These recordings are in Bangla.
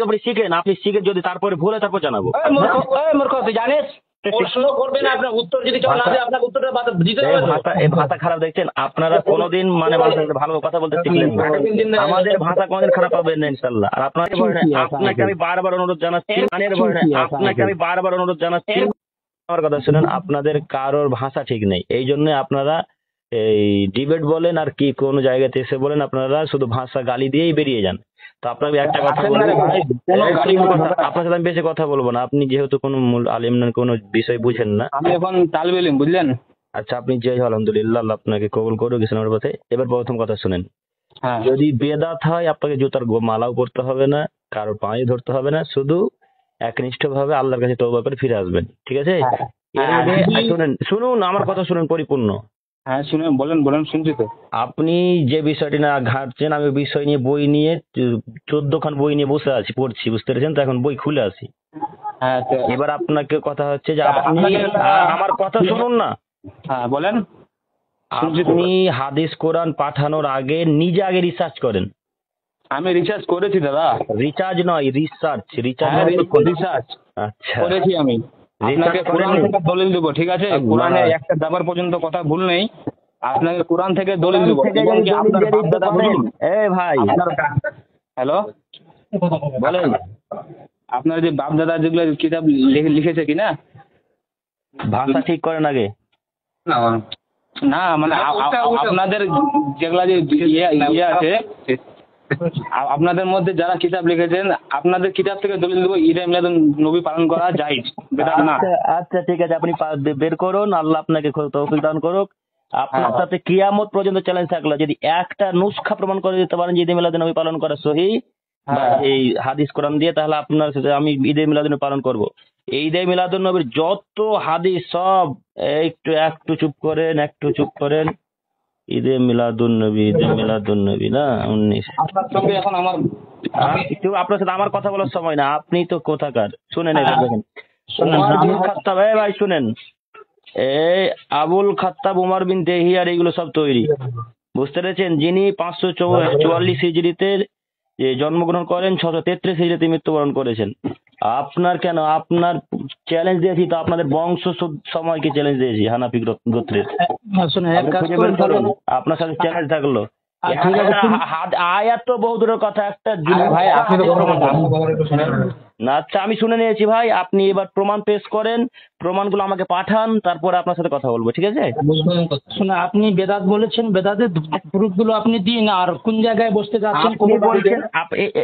আপনি শিখেন, আপনি শিখে যদি তারপরে ভুলে তারপর জানাবো। মূর্খ তুই জানিস প্রশ্ন করবেন আপনার উত্তর যদি কেউ না দেয় আপনার উত্তরটা দিতে হবে তো। এই ভাষা খারাপ দেখছেন আপনারা, কোনোদিন মানে মানুষের সাথে ভালো কথা বলতে শিখলেন না। আমাদের ভাষা কোনোদিন খারাপ হবে না ইনশাল্লাহ। আর আপনাকে আমি বারবার অনুরোধ জানাচ্ছি, আপনাকে আমি বারবার অনুরোধ জানাচ্ছি, আমার কথা শুনেন। আপনাদের কারোর ভাষা ঠিক নেই, এই জন্য আপনারা এই ডিবেট বলেন আর কি কোনো জায়গাতে এসে বলেন, আপনারা শুধু ভাষা গালি দিয়েই বেরিয়ে যান। তো আপনাকে একটা কথা বলবো, আপনার সাথে আমি বেশি কথা বলবো না। আপনি যেহেতু কোনো মূল আলিম না, কোনো বিষয় বুঝেন না। আমি এখন তালিব ইলম বুঝলেন। আচ্ছা, আপনি যে আলহামদুলিল্লাহ, আল্লাহ আপনাকে কবুল করুক ইসলামের পথে। এবার প্রথম কথা শুনেন, হ্যাঁ যদি বেদাত হয় আপনাকে জুতার মালাও করতে হবে না, কারোর পায়ে ধরতে হবে না, শুধু একনিষ্ঠ ভাবে আল্লাহর কাছে তওবা করে ফিরে আসবেন, ঠিক আছে? এর আগে শুনুন আমার কথা শুনুন পরিপূর্ণ। হ্যাঁ শুনে বলেন বলেন শুনছি তো। আপনি যে বিষয়টি না ঘাটছেন, আমি বিষয় নিয়ে বই নিয়ে 14 খান বই নিয়ে বসে আছি, পড়ছি, বুঝতে পেরেছেন তো? এখন বই খুলে আসি। হ্যাঁ এবার আপনাকে কথা হচ্ছে যে আপনি আমার কথা শুনুন না। হ্যাঁ বলেন। আপনি হাদিস কোরআন পাঠানোর আগে নিজে আগে রিসার্চ করেন। আমি রিসার্চ করেছি দাদা। রিচার্জ নয়, রিসার্চ। রিসার্চ আচ্ছা, করেছি আমি। আপনাকে কোরআন থেকে দলিল দেবো, ঠিক আছে? কোরআনে একটা দাবার পর্যন্ত কথা ভুল নেই। আপনাকে কোরআন থেকে দলিল দেবো। ভাই হ্যালো বলেন, আপনার যে বাপ দাদা যেগুলো কিতাব লিখেছে কিনা, ভাষা ঠিক করেন আগে। না মানে আপনাদের যেগুলা যে ইয়ে আছে, আপনাদের মধ্যে যারা কিতাব লিখেছেন আপনাদের কিতাব থেকে দলিল দেবো ঈদে মিলাদুন নবী পালন করা জায়েজ, বেদাত না। আচ্ছা ঠিক আছে, আপনি বের করুন, আল্লাহ আপনাকে তৌফিক দান করুক। আপনার সাথে কিয়ামত পর্যন্ত চ্যালেঞ্জ থাকলো, যদি একটা নুসখা প্রমাণ করে দিতে পারেন যে ঈদে মিলাদুন নবী পালন করা সহিহ এই হাদিস কোরআন দিয়ে, তাহলে আপনার সাথে আমি ঈদে মিলাদুন পালন করব। এই ঈদে মিলাদুন নবীর যত হাদিস সব, একটু চুপ করেন, একটু চুপ করেন। ঈদে মিলাদুন নবী, ঈদে মিলাদুন নবী না 19। আপনার সঙ্গে এখন আমার আপনার সাথে আমার কথা বলার সময় না, আপনি তো কোথাকার। শুনেন এবার দেখেন, আবুল খাত্তাব, ভাই শুনেন, এই আবুল খাত্তাব, উমর বিন দেহিয়ার এইগুলো সব তৈরি, বুঝতে পেরেছেন? যিনি 544 হিজরিতে জন্মগ্রহণ করেন, 633 হিজরিতে মৃত্যুবরণ করেছেন। আপনার কেন, আপনার চ্যালেঞ্জ দিয়েছি তো, আপনাদের বংশ সময়কে চ্যালেঞ্জ দিয়েছি, হানাফি গোত্রের। আপনার সাথে চ্যালেঞ্জ থাকলো। আয়াত তো বহু দূরের কথা, একটা ভাই না। আচ্ছা আমি শুনে নিয়েছি ভাই, আপনি এবার প্রমাণ পেশ করেন, প্রমাণগুলো আমাকে পাঠান, তারপরে আপনার সাথে কথা বলবো, ঠিক আছে? শুনে আপনি বেদাত বলেছেন, বেদাতের প্রুফগুলো আপনি দিন। আর কোন জায়গায় বসতে যাচ্ছেন বলছেন?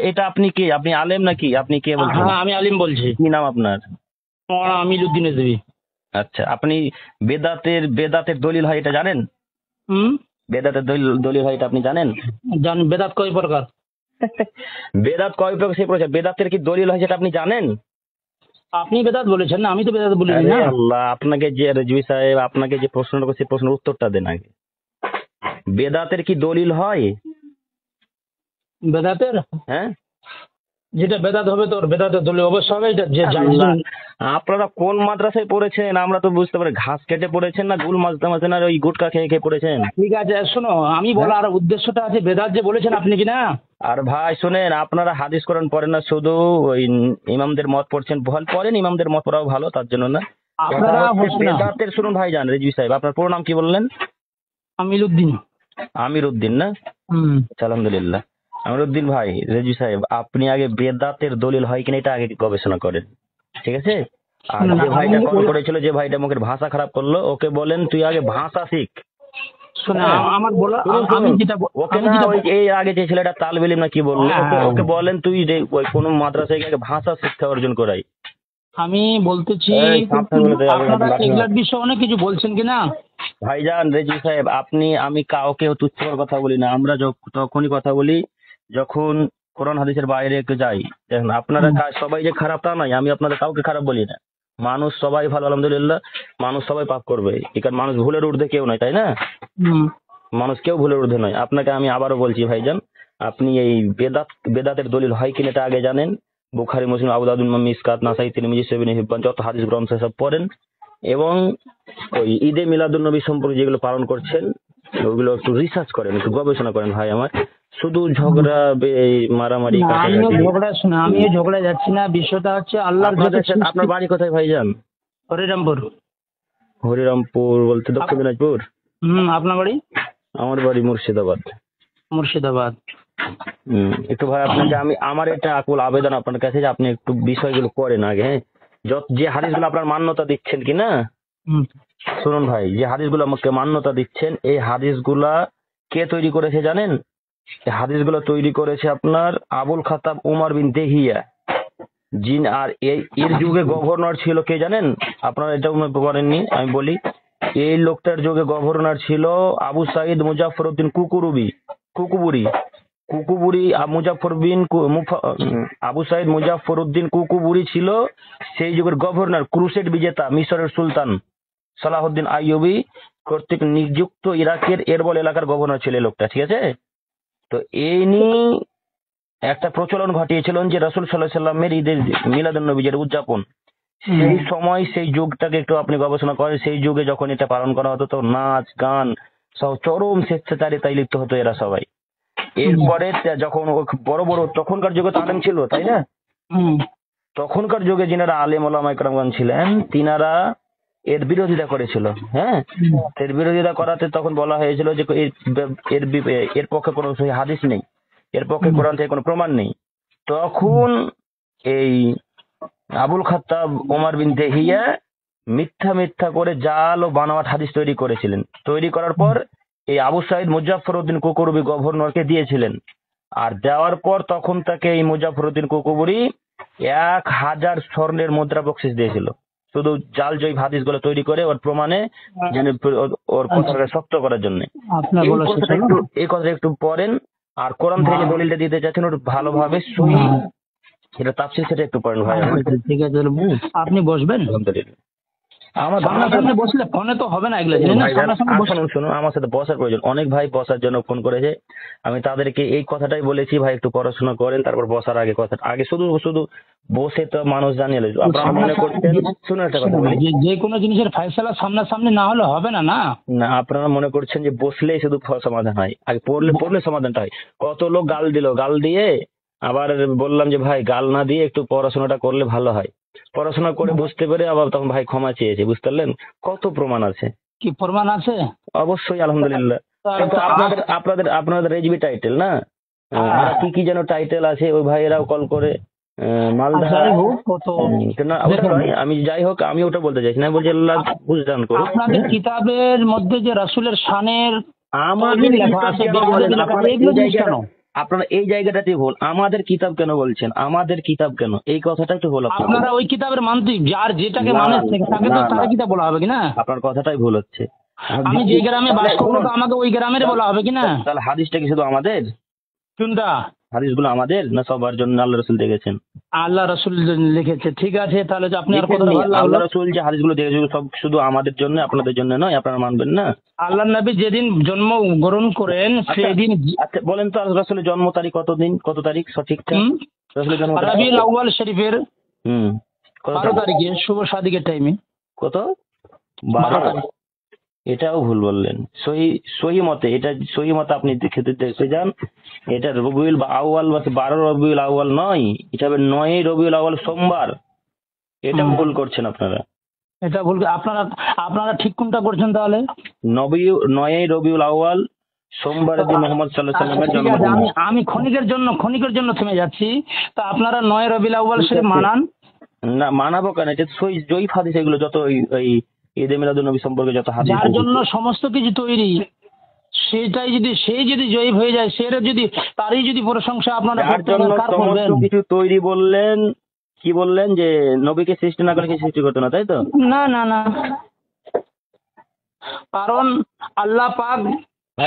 এটা আপনি কে? আপনি আলেম নাকি? আপনি কে বলছেন? হ্যাঁ আমি আলিম বলছি। কি নাম আপনার? আমিলউদ্দিন রেজভী। আচ্ছা, আপনি বেদাতের দলিল হয় এটা জানেন? বেদাতের দলিল হয় এটা আপনি জানেন? বেদাত কয় প্রকার? বেদাত কয় প্রকার সে প্রকার, বেদাতের কি দলিল হয় সেটা আপনি জানেন? আপনি বেদাত বলেছেন না, আমি তো বেদাত বলিনি না। আল্লাহ, আপনাকে যে রেজভী সাহেব আপনাকে যে প্রশ্নটা করছে, প্রশ্নের উত্তরটা দেন আগে। বেদাতের কি দলিল হয়? বেদাতের? হ্যাঁ, যেটা বেদাত হবে তোর বেদাতের দলিল অবশ্য হবে। আপনারা কোন মাদ্রাসায় পড়েছেন? আমরা তো বুঝতে পারি, ঘাস কেটে পড়েছেন না গুল মাজতে মাজতে, না ওই গুটকা খেয়ে খেয়ে পড়েছেন? ঠিক আছে শোনো, আমি বলার উদ্দেশ্যটা আছে, বেদাত যে বলেছেন আপনি কি না। আর ভাই শুনেন, আপনারা হাদিস কোরআন পড়েন না, শুধু ওই ইমামদের মত পড়ছেন। পড়েন, ইমামদের মত পড়াও ভালো, তার জন্য না। আপনারা বেদাতের শুনুন ভাইজান, রেজভী সাহেব আপনার পুরো নাম কি বললেন? আমিলউদ্দিন। আমিরউদ্দিন না? আলহামদুলিল্লাহ। আমিরউদ্দিন ভাই, রেজভী সাহেব আপনি আগে বেদাতের দলিল হয় কিনা এটা আগে গবেষণা করেন, ঠিক আছে? আর যে ভাইটা কল করেছিল, যে ভাইটা মুখের ভাষা খারাপ করলো, ওকে বলেন তুই আগে ভাষা শিখ। আমার বলা, আমি যেটা ওকে না, ওই এই আগে যে ছেলেটা তালিব ইলম না কি বললো, ওকে বলেন তুই ওই কোন মাদ্রাসায় গিয়ে ভাষা শিক্ষা অর্জন করাই। আমি বলতেছি এগুলার বিষয়ে অনেক কিছু বলছেন কিনা ভাইজান। রেজভী সাহেব আমি কাউকে তুচ্ছ করার কথা বলি না, আমরা তখনই কথা বলি যখন কোরআন হাদিসের বাইরে একটু যাই। দেখুন, আপনারা সবাই যে খারাপ তা নয়, আমি আপনাদের কাউকে খারাপ বলি না। মানুষ সবাই ভালো, আলহামদুলিল্লাহ। মানুষ সবাই পাপ করবে, কারণ মানুষ ভুলের ঊর্ধ্বে কেউ নয়, তাই না? মানুষ কেউ ভুলের ঊর্ধ্বে নয়। আপনাকে আমি আবারও বলছি ভাইজান, আপনি এই বেদাতের দলিল হয় কিনা এটা আগে জানেন। বুখারী, মুসলিম, আবু দাউদ, মিসকাত, নাসাই, তিরমিজি, ইবনে হিব্বান, যত হাদিস গ্রন্থ সব পড়েন। এবং ওই ঈদে মিলাদুন নবী সম্পর্কে যেগুলো পালন করছেন ওগুলো একটু রিসার্চ করেন, একটু গবেষণা করেন ভাই আমার। শুধু ঝগড়া এই মারামারি না, আমিও কাটাকাটি। ঝগড়া যাচ্ছি না। বিষয়টা হচ্ছে আল্লাহর যত আপনাদের সৃষ্টি- আপনার বাড়ি কোথায় ভাইজান? হরিরামপুর। হরিরামপুর বলতে দক্ষিণ দিনাজপুর? আপনার বাড়ি? আমার বাড়ি মুর্শিদাবাদ। মুর্শিদাবাদ। একটু ভাই আপনাকে আমার এটা আকুল আবেদন আপনার কাছে যে আপনি একটু বিষয়গুলো করেন আগে, হ্যাঁ। যে হাদিসগুলো আপনার মান্যতা দিচ্ছেন কি না, হুম। শুনুন ভাই, যে হাদিসগুলো আমাকে মান্যতা দিচ্ছেন, এই হাদিসগুলা কে তৈরি করেছে জানেন? এই হাদিসগুলো তৈরি করেছে আপনার আবুল খাতাব উমর বিন দেহিয়া, জিন। আর এর যুগে গভর্নর ছিল কে জানেন? আপনারা এটা বলেননি, আমি বলি। এই লোকটার যুগে গভর্নর ছিল আবু সাইদ মুজাফর উদ্দিন কুকুবুরি। আবু সাইদ মুজাফর উদ্দিন কুকুবুরি ছিল সেই যুগের গভর্নর, ক্রুসেড বিজেতা মিশরের সুলতান সালাহউদ্দিন আইয়ুবী কর্তৃক নিযুক্ত ইরাকের এরবল এলাকার গভর্নর ছিল এই লোকটা, ঠিক আছে? তো এই নিয়ে একটা প্রচলন ঘটিয়েছিলেন যে রাসূল সাল্লাল্লাহু আলাইহি সাল্লামের ঈদের মিলাদুন্নবীর উদযাপন। সেই সময় সেই যুগটাকে একটু আপনি গবেষণা করেন। সেই যুগে যখন এটা পালন করা হতো তো নাচ গান সব চরম স্বেচ্ছাচারিতায় লিপ্ত হতো এরা সবাই। এরপরে যখন বড় বড় তখনকার যুগে তো আলেম ছিল, তাই না? তখনকার যুগে যিনারা আলেম ওলামা ইকরামগণ ছিলেন তিনারা এর বিরোধিতা করেছিল, হ্যাঁ। এর বিরোধিতা করাতে তখন বলা হয়েছিল যে এর পক্ষে কোনো সহিহ হাদিস নেই, এর পক্ষে কোরআন থেকে কোনো প্রমাণ নেই। তখন এই আবুল খাত্তাব ওমর বিন দেহিয়া মিথ্যা করে জাল ও বানোয়াট হাদিস তৈরি করেছিলেন। তৈরি করার পর এই আবু সাইদ মুজাফফর উদ্দিন কুকুরবি গভর্নরকে দিয়েছিলেন। আর দেওয়ার পর তখন তাকে এই মুজাফফর উদ্দিন কুকুবুরি 1000 স্বর্ণের মুদ্রা বকশিস দিয়েছিল, শুধু জাল জয়ী হাদিস গুলো তৈরি করে ওর প্রমাণে যেন ওর কথাটাকে শক্ত করার জন্য। এই কথাটা একটু পড়েন। আর কোরআন থেকে যে দলিলটা দিতে চাচ্ছেন ওটা ভালোভাবে শুনি, সেটা তাফসীর সেটা একটু পড়েন ভাই। ঠিক আছে, আপনি বসবেন। আলহামদুলিল্লাহ। আমার সামনে বসলে ফোনে তো হবে না এগুলো, শুনুন, আমার সাথে বসার প্রয়োজন। অনেক ভাই বসার জন্য ফোন করেছে, আমি তাদেরকে এই কথাটাই বলেছি, ভাই একটু পড়াশোনা করেন, তারপর বসার আগে কথা আগে শুধু বসে তো মানুষ জানিয়ে লইল। আপনারা মনে করছেন, শুনুন একটা কথা বলি, যে কোনো জিনিসের ফয়সালা সামনাসামনি না হলে হবে না। না আপনারা মনে করছেন যে বসলেই শুধু সমাধান হয়, আগে পড়লে সমাধানটা হয়। কত লোক গাল দিয়ে আবার বললাম যে ভাই গাল না দিয়ে একটু পড়াশোনাটা করলে ভালো হয়। পড়াশোনা করে বুঝতে পেরে আবার তখন ভাই ক্ষমা চেয়েছে, বুঝতে পারলেন? কত প্রমাণ আছে। কি প্রমাণ আছে? অবশ্যই, আলহামদুলিল্লাহ। কিন্তু আপনাদের রেজবি টাইটেল না, আর কি যেন টাইটেল আছে, ওই ভাইয়েরাও কল করে মালদা। আমি যাই হোক, আমি ওটা বলতে চাইছি না, বলছি আল্লাহ বুঝদান করুন। আপনাদের কিতাবের মধ্যে যে রাসূলের শানের আমাদের আপনারা এই জায়গাটাতে ভুল। আমাদের কিতাব কেন বলছেন? আমাদের কিতাব কেন, এই কথাটা একটু ভুল। আপনারা ওই কিতাবের মানতে যার যেটাকে মানে তাকে তো তার কিতাব বলা হবে কিনা? আপনার কথাটাই ভুল হচ্ছে। আমি যে গ্রামে বাস করবো তো আমাকে ওই গ্রামের বলা হবে কিনা? তাহলে হাদিসটা কি শুধু আমাদের? কোনটা? হাদিসগুলো আমাদের না সবার জন্য আল্লাহ রাসূল দেখেছেন? আল্লাহ রাসূল লিখেছে। ঠিক আছে, তাহলে আপনি আর কথা আল্লাহ রাসূল যে হাদিসগুলো দেখেছেন সব শুধু আমাদের জন্য, আপনাদের জন্য নয়। আপনারা মানবেন না? আল্লাহ নবী যেদিন জন্ম গ্রহণ করেন সেদিন। আচ্ছা বলেন তো রাসূলের জন্ম তারিখ কত তারিখ সঠিকটা? রাসূলের জন্ম রবিউল আউয়াল শরীফের 12 তারিখে শুভ সাদিকের টাইমে। কত? 12 তারিখ। এটাও ভুল বললেন। সহি মতে আপনি দেখে যান, এটা রবিউল আউয়াল 12 রবিউল আউয়াল নয়, এটা হবে 9 রবিউল আউয়াল সোমবার। এটা ভুল করছেন আপনারা। এটা ভুল। আপনারা ঠিক কোনটা করছেন তাহলে? 9 রবিউল আউয়াল সোমবার দিন মুহাম্মদ সাল্লাল্লাহু আলাইহি ওয়াসাল্লামের জন্মদিন। আমি ক্ষণিকের জন্য থেমে যাচ্ছি। তা আপনারা 9 রবিউল আউয়াল শরীফ মানান না? মানাবো কেন? এটা জয়ীফ হাদিস, এগুলো যত ওই ঈদে মিলাদুন্নবী সম্পর্কে যত হাদিস, যার জন্য সমস্ত কিছু তৈরি, সেটাই যদি জয়ীফ হয়ে যায়, তারই যদি প্রশংসা আপনারা যার জন্য সমস্ত কিছু তৈরি বললেন, কি বললেন যে নবীকে সৃষ্টি না করে কি সৃষ্টি করতো না, তাই তো? না, কারণ আল্লাহ পাক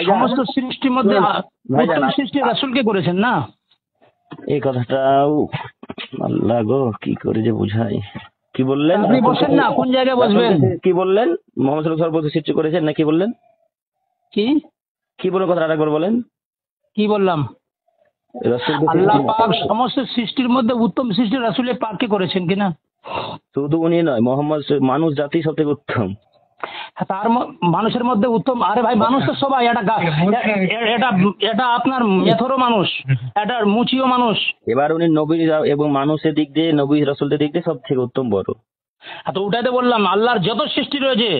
সমস্ত সৃষ্টির মধ্যে উত্তম সৃষ্টি রাসূলকে করেছেন না? এই কথাটাও আল্লাহ গো কি করে যে বুঝাই। কি বললেন? আপনি বসেন না, কোন জায়গায় বসবেন? কি বললেন? মুহাম্মদ সাল্লাল্লাহু আলাইহি ওয়াসাল্লাম সৃষ্টি করেছেন না কি বললেন? কি বলেন কথা আরেকবার বলেন। কি বললাম? আল্লাহ পাক সমস্ত সৃষ্টির মধ্যে উত্তম সৃষ্টি রাসূলের পাককে করেছেন কিনা? শুধু উনি নয়, মুহাম্মদ মানুষ জাতি সবথেকে উত্তম। তার মানুষের মধ্যে উত্তম, আরে ভাই মানুষ তো সবাই, এটা আপনার মেথরও মানুষ, এটা মুচিও মানুষ। এবার উনি নবী এবং মানুষের দিক দিয়ে, নবী রাসূলদের দিক দিয়ে সব থেকে উত্তম বড়। তো ওটাই তো বললাম, আল্লাহর যত সৃষ্টি রয়েছে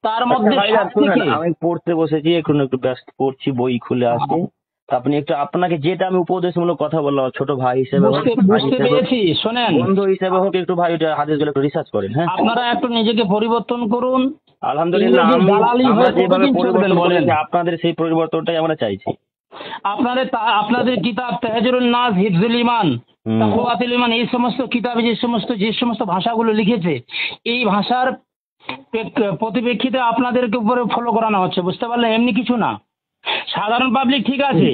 তার মধ্যে আচ্ছা ভাই, শুনুন, সবথেকে- আমি পড়তে বসেছি, একটু ব্যস্ত পড়ছি, বই খুলে আসছি। তা আপনি একটু, আপনাকে যেটা আমি উপদেশমূলক কথা বললাম, ছোট ভাই হিসেবে হোক, ভাই বুঝতে হিসেবে হোক, পেরেছি। শোনেন, বন্ধু হিসেবে হোক, একটু ভাই ওটা হাদিসগুলো একটু রিসার্চ করেন। হ্যাঁ, আপনারা একটু নিজেকে পরিবর্তন করুন। আলহামদুলিল্লাহ, ইংরেজি দালালি আমরা হয়ে যেভাবে কতদিন চলবেন পরিবর্তন বলেন? করেছি, আপনাদের সেই পরিবর্তনটাই আমরা চাইছি। আপনাদের কিতাব তেহজুরুন নাস, হিফজুল ঈমান, হুম। তাকওয়াতুল ঈমান, এই সমস্ত কিতাবে যে সমস্ত ভাষাগুলো লিখেছে, এই ভাষার প্রতিপ্রেক্ষিতে আপনাদেরকে উপরে ফলো করানো হচ্ছে, বুঝতে পারলেন? এমনি কিছু না। সাধারণ পাবলিক ঠিক আছে,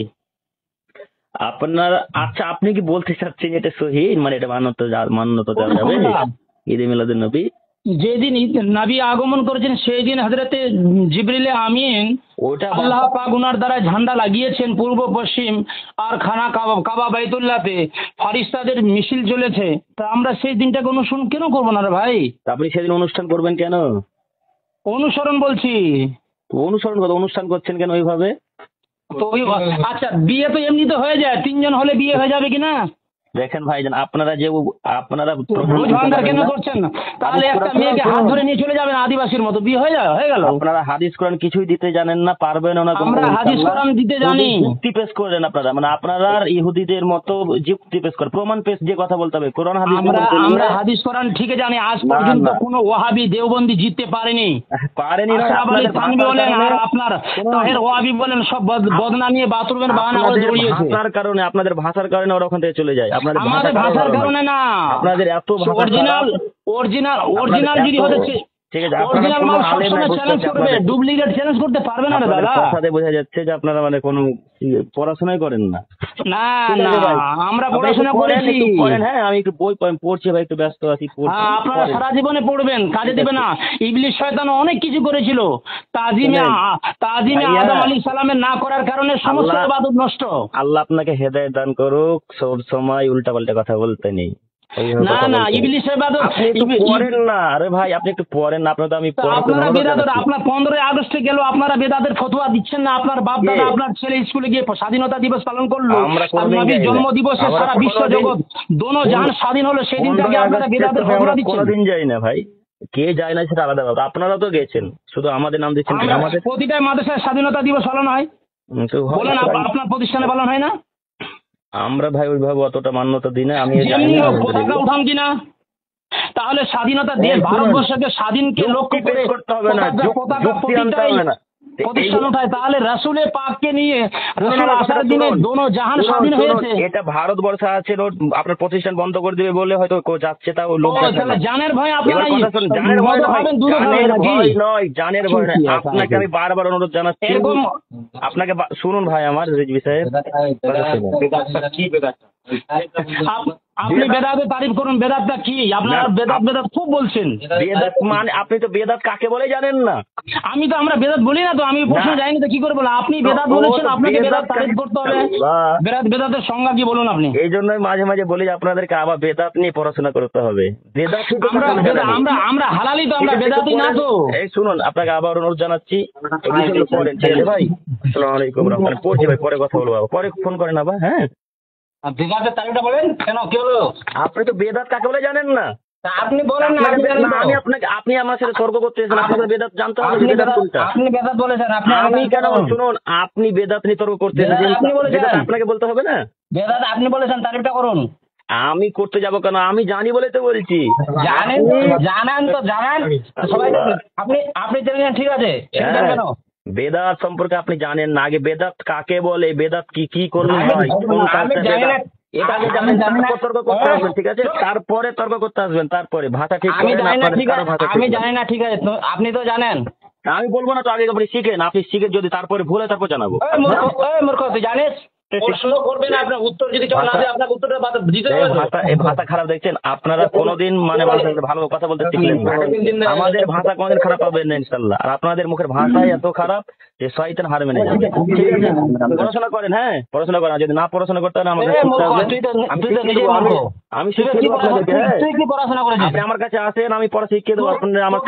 আপনার, আচ্ছা আপনি কি বলতে চাচ্ছেন এটা সহি, মানে এটা মান্যতা দেওয়া যাবে ঈদে মিলাদুন নবী? যেদিন নবী আগমন করেছেন সেই দিন হযরতে জিবরিল আমিন ওটা আল্লাহ পাক ওনার দ্বারা ঝান্ডা লাগিয়েছেন পূর্ব পশ্চিম আর খানা কাবা বাইতুল্লাহতে, ফারিস্তাদের মিছিল চলেছে। তা আমরা সেই দিনটাকে অনুসরণ কেন করবো না রে ভাই? আপনি সেদিন অনুষ্ঠান করবেন কেন? অনুসরণ বলছি অনুষ্ঠান করছেন কেন ওইভাবে? তো আচ্ছা, বিয়ে তো এমনিতে হয়ে যায়, 3 জন হলে বিয়ে হয়ে যাবে কিনা? দেখেন ভাইজান, আপনারা রোজ ভান্ডার কেন করছেন না? তাহলে একটা মেয়েকে হাত ধরে নিয়ে চলে যাবেন আদিবাসীর মতো, বিয়ে হয়ে গেল। আপনারা হাদিস কোরআন কিছুই দিতে জানেন না, পারবেন না। আমরা হাদিস কোরআন দিতে জানি। যুক্তি পেশ করেন আপনারা, মানে আপনারা ইহুদিদের মতো যুক্তি পেশ করেন, প্রমাণ পেশ যে কথা বলতে হবে, কোরআন হাদিস আমরা হাদিস কোরআন ঠিক জানি। আজ পর্যন্ত কোনো ওয়াহাবি দেওবন্দি জিততে পারেনি। পারেনি না। আশরাফ আলী থানভী বলেন আর আপনার তাহের ওয়াহাবি বলেন, সব বদনামিয়ে বাথরুমের বাহানা করে দৌড়িয়েছে। আপনাদের ভাষার কারণে ওরা ওখান থেকে চলে যায়। আমাদের ভাষার কারণে না, আপনাদের এত অরিজিনাল যদি হচ্ছে, ঠিক আছে, অরিজিনাল মাল সবসময় চ্যালেঞ্জ করবে, ডুপ্লিকেট চ্যালেঞ্জ করতে পারবে না রে দাদা। কথাতে বোঝা যাচ্ছে যে আপনারা মানে কোনো পড়াশোনাই করেন না। না আমরা পড়াশোনা করেছি। হ্যাঁ, আমি একটু বই পড়ছি ভাই, একটু ব্যস্ত আছি। আপনারা সারা জীবনে পড়বেন, কাজে দেবে না। ইবলিস শয়তান অনেক কিছু করেছিল, তাজিমে আদম আলাইহিস সালামের না করার কারণে সমস্ত ইবাদত নষ্ট। আল্লাহ আপনাকে হেদায়েত দান করুক, সব সময় উল্টাপাল্টা কথা বলতে নেই। না ইবলিস ইবাদত পড়েন না। আরে ভাই, আপনি একটু পড়েন না। আপনারা আপনার 15 আগস্টে গেল, আপনারা বেদাতের ফতোয়া দিচ্ছেন না। আপনার বাপ দাদা আপনার ছেলে স্কুলে গিয়ে স্বাধীনতা দিবস পালন করলো, নবীর জন্ম দিবসে সারা বিশ্ব জগৎ দোনো জাহান স্বাধীন হলো, সেই দিনটাকে আপনারা বেদাতের ফতোয়া দিচ্ছেন। কোনোদিন যাই না ভাই, কে যায় না সেটা আলাদা ব্যাপার। আপনারা তো গেছেন, শুধু আমাদের নাম দিচ্ছেন। আমাদের প্রতিটা মাদ্রাসায় স্বাধীনতা দিবস পালন হয়, বলেন আপনার প্রতিষ্ঠানে পালন হয় না? আমরা ভাই ওইভাবে অতটা মান্যতা দিই না। আমি পতাকা উঠান কিনা? তাহলে স্বাধীনতা দিয়ে ভারতবর্ষকে স্বাধীনকে লক্ষ্য করে করতে হবে না, প্রতিষ্ঠান উঠায়। তাহলে রাসূলের পাককে নিয়ে রাসূল আসার দিনে দোনো জাহান স্বাধীন হয়েছে। এটা ভারতবর্ষ আছে, আপনার প্রতিষ্ঠান বন্ধ করে দিবে বলে হয়তো যাচ্ছে, তাও লোক জানের ভয় আপনারা জানের ভয় নয়, জানের ভয় নয়। আপনাকে আমি বারবার অনুরোধ জানাচ্ছি, আপনাকে শুনুন ভাই আমার রিজভী সাহেব, আপনি বেদাতের তারিফ করুন। বেদাতটা কি? আপনারা বেদাত খুব বলছেন। বেদাত মানে আপনি তো বেদাত কাকে বলে জানেন না। আমরা বেদাত বলি না তো, আমি প্রশ্ন জানি না তো কি করে বলে? আপনি বেদাত বলেছেন, আপনাকে বেদাত তারিফ করতে হবে। বেদাতের সংজ্ঞা কি বলুন আপনি? এই জন্যই মাঝে মাঝে বলি আপনাদেরকে আবার বেদাত নিয়ে পড়াশোনা করতে হবে। বেদাত আমরা হালালি তো, আমরা বেদাতি না তো। এই শুনুন, আপনাকে আবার অনুরোধ জানাচ্ছি, পড়েন ঠিক আছে ভাই। আসসালামু আলাইকুম রাহমাতুল্লাহ। পড়ছি ভাই, পরে কথা বলবো, পরে ফোন করেন আবার। হ্যাঁ, বেদাতের তারিফটা বলেন কেন, কি হলো? আপনি তো বেদাত কাকে বলে জানেন না। আপনি বলেন না। আপনি আমার সাথে তর্ক করতেছেন। আপনাকে বেদাত জানতে হবে। আপনি বেদাত বলেছেন। আমি কেন? শুনুন, আপনি বেদাত নিয়ে তর্ক করতেছেন, আপনাকে বলতে হবে না। বেদাত আপনি বলেছেন, তারিফটা করুন। আমি করতে যাব কেন? আমি জানি বলে তো বলছি। জানেন তো জানেন সবাই। আপনি জানেন, ঠিক আছে, কেন বেদাত সম্পর্কে আপনি জানেন না? আগে বেদাত কাকে বলে, বেদাত কি করলে হয়, কোন কাজটা বেদাত, এটা আগে জানেন, তারপর তর্ক করতে আসবেন, ঠিক আছে? তারপরে তর্ক করতে আসবেন, তারপরে ভাষা ঠিক আমি জানি না, ঠিক আছে, আপনি তো জানেন। আমি বলবো না তো, আগে আপনি শিখেন। আপনি শিখে যদি তারপরে ভুলে তারপর জানাবো। মূর্খ, তুই জানিস? প্রশ্ন করবেন, আপনার উত্তর যদি কেউ না দেয়, আপনাকে উত্তরটা দিতে হবে। এই ভাষা খারাপ দেখছেন আপনারা, কোনোদিন মানে ভালো কথা বলতে শিখলেন না। আমাদের ভাষা কোনোদিন খারাপ পাবেন না ইনশাআল্লাহ। আর আপনাদের মুখের ভাষাই এত খারাপ যে শয়তান হার মেনে যাবে। ঠিক আছে, পড়াশোনা করেন। হ্যাঁ, পড়াশোনা করেন। যদি না পড়াশোনা করতে হয় আমাকে শিখতে হবে। আমি শিখিয়ে দেবো আপনাদেরকে। আপনি আমার কাছে আসেন, আমি পড়া শিখিয়ে দেবো। আপনাদের আমার